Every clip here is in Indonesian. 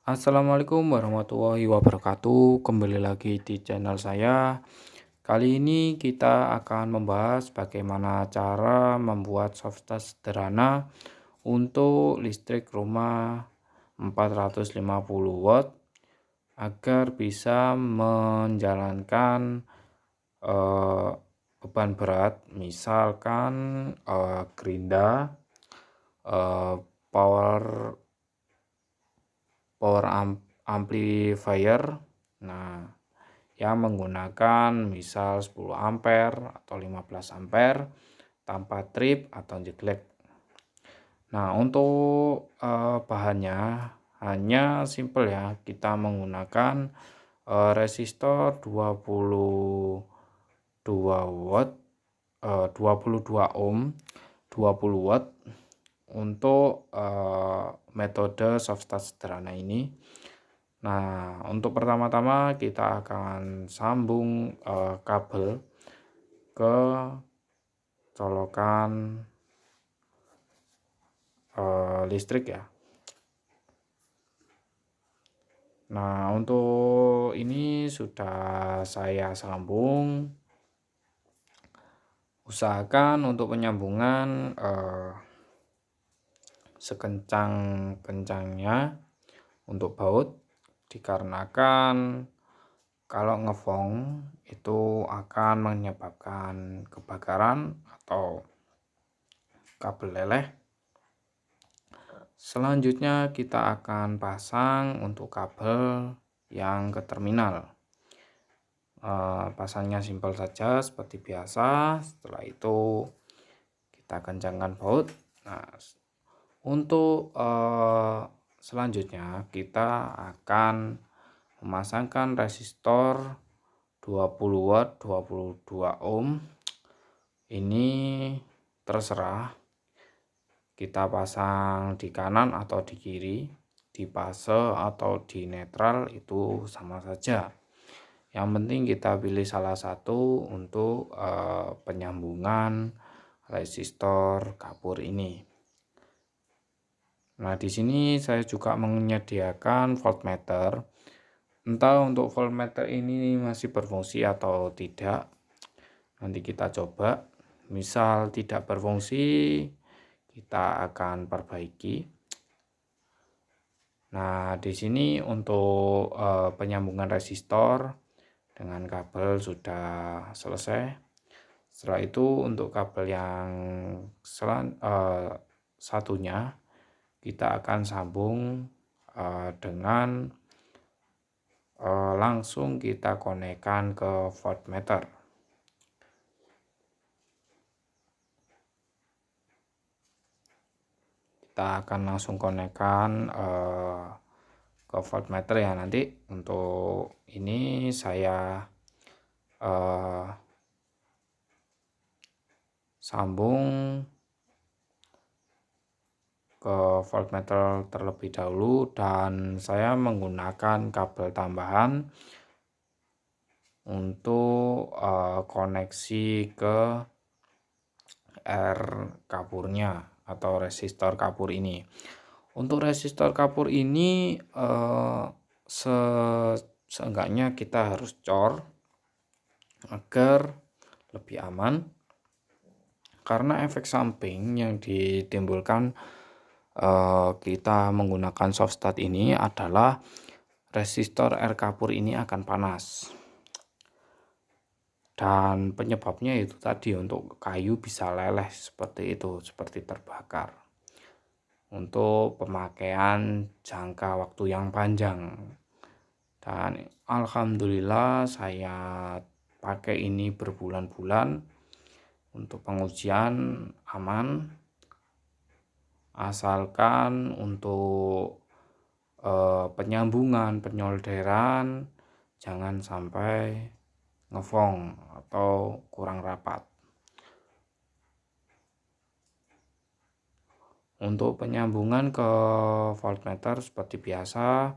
Assalamualaikum warahmatullahi wabarakatuh. Kembali lagi di channel saya. Kali ini kita akan membahas bagaimana cara membuat software sederhana untuk listrik rumah 450 watt agar bisa menjalankan eh, beban berat, misalkan gerinda, eh, power power amplifier. Nah, yang menggunakan misal 10 ampere atau 15 ampere tanpa trip atau jeglek. Nah, untuk bahannya hanya simple ya. Kita menggunakan resistor 22 watt, 22 ohm, 20 watt untuk metode softstart sederhana ini. Nah, untuk pertama-tama kita akan sambung kabel ke colokan listrik ya. Nah, untuk ini sudah saya sambung. Usahakan untuk penyambungan sekencang-kencangnya untuk baut, dikarenakan kalau ngefong itu akan menyebabkan kebakaran atau kabel leleh. Selanjutnya kita akan pasang untuk kabel yang ke terminal. Pasangnya simpel saja seperti biasa. Setelah itu kita kencangkan baut. Nah, untuk selanjutnya kita akan memasangkan resistor 20 watt 22 ohm. Ini terserah kita pasang di kanan atau di kiri, di fase atau di netral itu sama saja. Yang penting kita pilih salah satu untuk penyambungan resistor kapur ini. Nah, di sini saya juga menyediakan voltmeter. Entah untuk voltmeter ini masih berfungsi atau tidak. Nanti kita coba. Misal tidak berfungsi, kita akan perbaiki. Nah, di sini untuk penyambungan resistor dengan kabel sudah selesai. Setelah itu untuk kabel yang satunya kita akan sambung dengan langsung kita konekkan ke voltmeter. Kita akan langsung konekkan ke voltmeter ya. Nanti untuk ini saya sambung ke voltmeter terlebih dahulu, dan saya menggunakan kabel tambahan untuk koneksi ke R kapurnya atau resistor kapur ini. Untuk resistor kapur ini seenggaknya kita harus cor agar lebih aman, karena efek samping yang ditimbulkan kita menggunakan soft start ini adalah resistor R kapur ini akan panas, dan penyebabnya itu tadi untuk kayu bisa leleh seperti itu, seperti terbakar untuk pemakaian jangka waktu yang panjang. Dan alhamdulillah saya pakai ini berbulan-bulan. Untuk pengujian aman, asalkan untuk penyambungan, penyolderan jangan sampai ngefong atau kurang rapat. Untuk penyambungan ke voltmeter seperti biasa,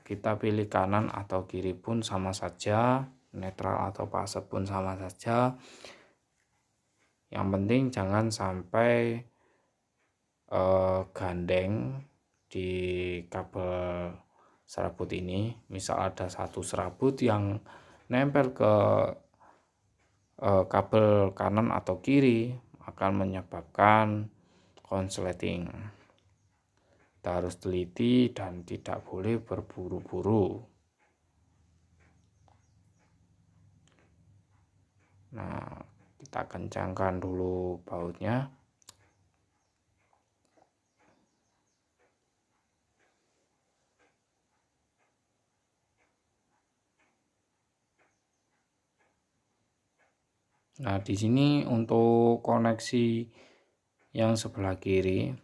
kita pilih kanan atau kiri pun sama saja, netral atau fase pun sama saja. Yang penting jangan sampai gandeng di kabel serabut ini. Misal ada satu serabut yang nempel ke kabel kanan atau kiri, akan menyebabkan konsleting. Kita harus teliti dan tidak boleh berburu-buru. Nah, kita kencangkan dulu bautnya. Nah, di sini untuk koneksi yang sebelah kiri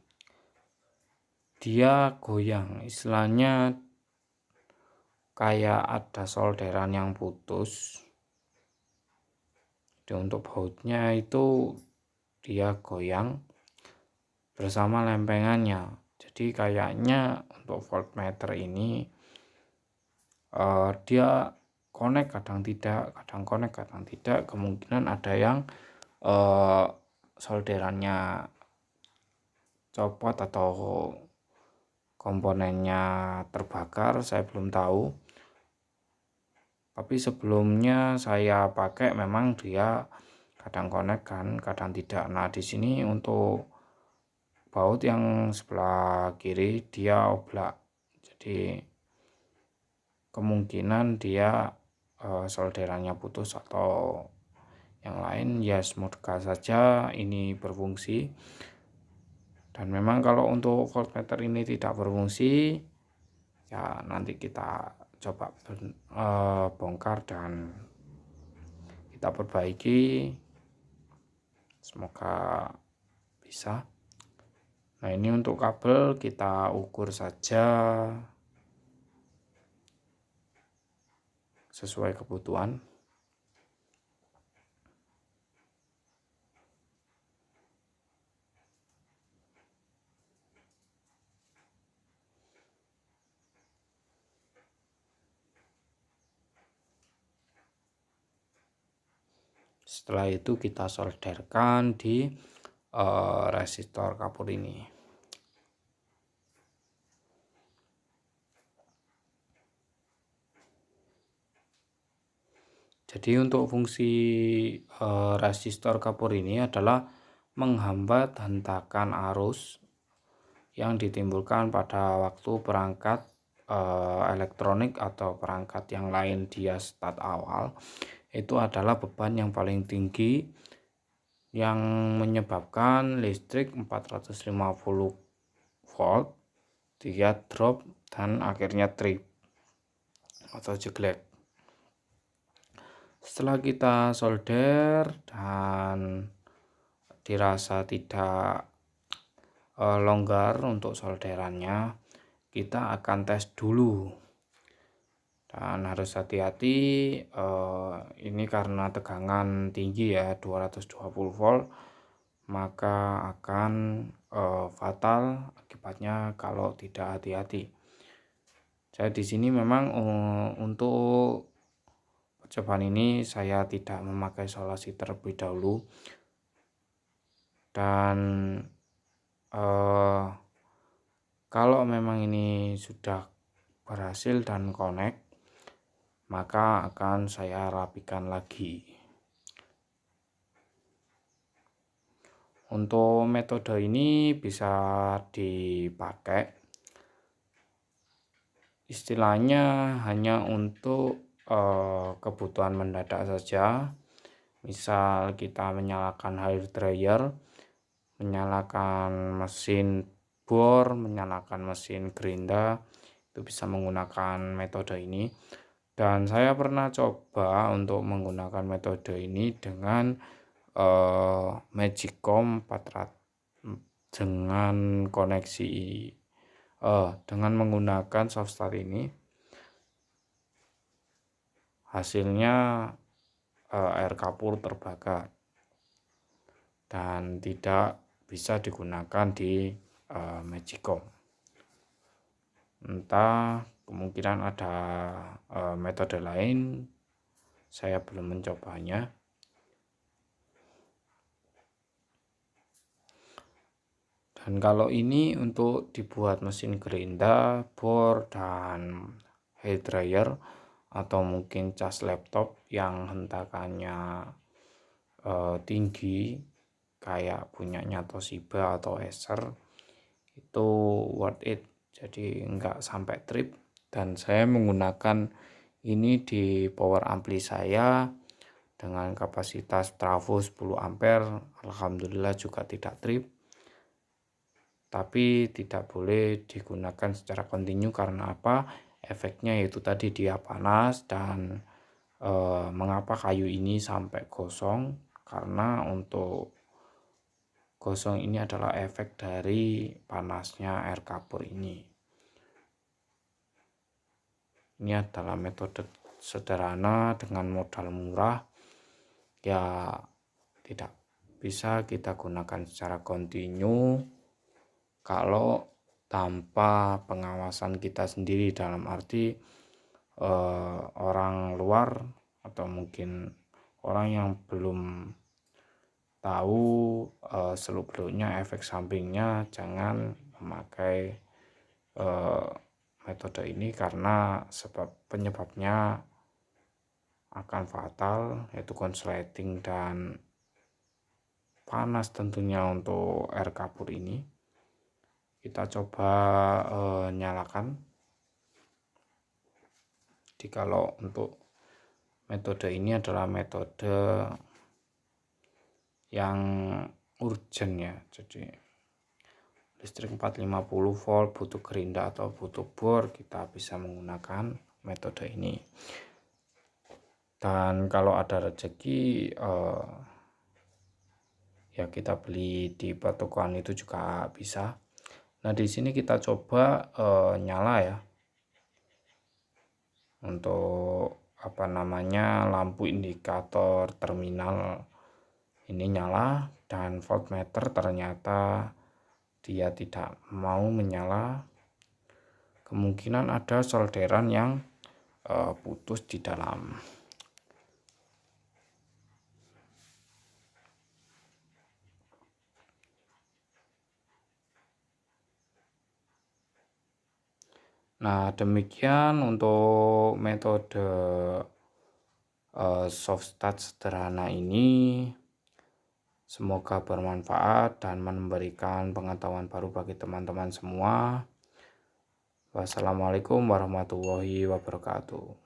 dia goyang, istilahnya kayak ada solderan yang putus. Jadi untuk bautnya itu dia goyang bersama lempengannya. Jadi kayaknya untuk voltmeter ini dia connect kadang tidak, kadang connect kadang tidak. Kemungkinan ada yang solderannya copot atau komponennya terbakar, saya belum tahu. Tapi sebelumnya saya pakai memang dia kadang connect kan, kadang tidak. Nah, di sini untuk baut yang sebelah kiri dia oblak. Jadi kemungkinan dia solderannya putus atau yang lain. Ya, semoga saja ini berfungsi. Dan memang kalau untuk voltmeter ini tidak berfungsi, ya nanti kita coba bongkar dan kita perbaiki, semoga bisa. Nah, ini untuk kabel kita ukur saja sesuai kebutuhan. Setelah itu kita solderkan di resistor kapur ini. Jadi untuk fungsi resistor kapur ini adalah menghambat hentakan arus yang ditimbulkan pada waktu perangkat elektronik atau perangkat yang lain dia start awal. Itu adalah beban yang paling tinggi yang menyebabkan listrik 450 volt dia drop dan akhirnya trip atau jeglek. Setelah kita solder dan dirasa tidak longgar untuk solderannya, kita akan tes dulu. Dan harus hati-hati, ini karena tegangan tinggi ya, 220 volt, maka akan fatal akibatnya kalau tidak hati-hati. Saya di sini memang untuk percobaan ini saya tidak memakai isolasi terlebih dahulu, dan kalau memang ini sudah berhasil dan connect, maka akan saya rapikan lagi. Untuk metode ini bisa dipakai istilahnya hanya untuk kebutuhan mendadak saja. Misal kita menyalakan hair dryer, menyalakan mesin bor, menyalakan mesin gerinda, itu bisa menggunakan metode ini. Dan saya pernah coba untuk menggunakan metode ini dengan Magicom 400 dengan koneksi dengan menggunakan soft start ini. Hasilnya air kapur terbakar dan tidak bisa digunakan di Magicom. Entah kemungkinan ada metode lain, saya belum mencobanya. Dan kalau ini untuk dibuat mesin gerinda, bor, dan hair dryer atau mungkin cas laptop yang hentakannya tinggi kayak punyanya Toshiba atau Acer, itu worth it, jadi enggak sampai trip. Dan saya menggunakan ini di power ampli saya dengan kapasitas trafo 10 ampere, alhamdulillah juga tidak trip. Tapi tidak boleh digunakan secara kontinu karena apa? Efeknya yaitu tadi dia panas. Dan mengapa kayu ini sampai gosong? Karena untuk gosong ini adalah efek dari panasnya air kapur ini. Ini adalah metode sederhana dengan modal murah, ya tidak bisa kita gunakan secara kontinu kalau tanpa pengawasan kita sendiri, dalam arti orang luar atau mungkin orang yang belum tahu seluk-beluknya efek sampingnya, jangan memakai metode ini karena penyebabnya akan fatal, yaitu konsleting dan panas tentunya untuk air kapur ini. Kita coba nyalakan. Jadi kalau untuk metode ini adalah metode yang urgent ya, jadi listrik 450 volt, butuh gerinda atau butuh bor, kita bisa menggunakan metode ini. Dan kalau ada rezeki ya kita beli di patokan itu juga bisa. Nah, di sini kita coba nyala ya. Untuk lampu indikator terminal ini nyala, dan voltmeter ternyata dia tidak mau menyala. Kemungkinan ada solderan yang putus di dalam. Nah, demikian untuk metode soft start sederhana ini. Semoga bermanfaat dan memberikan pengetahuan baru bagi teman-teman semua. Wassalamualaikum warahmatullahi wabarakatuh.